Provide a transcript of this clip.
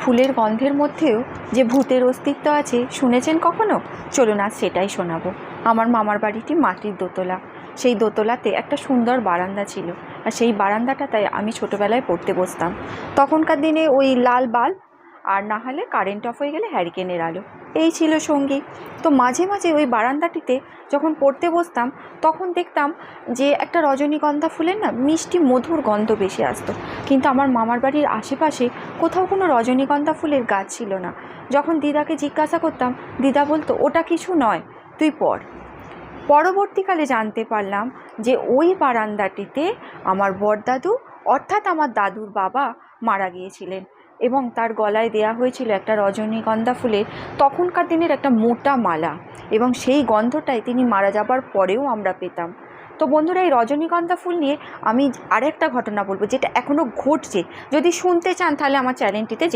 ফুলের গন্ধের মধ্যেও যে ভূতের অস্তিত্ব আছে শুনেছেন কখনো? চলুন আজ সেটাই শোনাবো। আমার মামার বাড়িটি মাটির দোতলা। সেই দোতলাতে একটা সুন্দর বারান্দা ছিল, আর সেই বারান্দাটাতে আমি ছোটোবেলায় পড়তে বসতাম। তখনকার দিনে ওই লাল বাল্ব, আর না হলে কারেন্ট অফ হয়ে গেলে হ্যারিকেনের আলো, এই ছিল সঙ্গী। তো মাঝে মাঝে ওই বারান্দাটিতে যখন পড়তে বসতাম তখন দেখতাম যে একটা রজনীগন্ধা ফুলের না মিষ্টি মধুর গন্ধ বেশি আসতো, কিন্তু আমার মামার বাড়ির আশেপাশে কোথাও কোনো রজনীগন্ধা ফুলের গাছ ছিল না। যখন দিদাকে জিজ্ঞাসা করতাম, দিদা বলতো ওটা কিছু নয়, তুই পড়। পরবর্তীকালে জানতে পারলাম যে ওই বারান্দাটিতে আমার বড়দাদু অর্থাৎ আমার দাদুর বাবা মারা গিয়েছিলেন, এবং তার গলায় দেয়া হয়েছিল একটা রজনীগন্ধা ফুলের তখনকার দিনের একটা মোটা মালা, এবং সেই গন্ধটাই তিনি মারা যাবার পরেও আমরা পেতাম। তো বন্ধুরা, এই রজনীগন্ধা ফুল নিয়ে আমি আরেকটা ঘটনা বলবো যেটা এখনও ঘটছে। যদি শুনতে চান তাহলে আমার চ্যানেলটিতে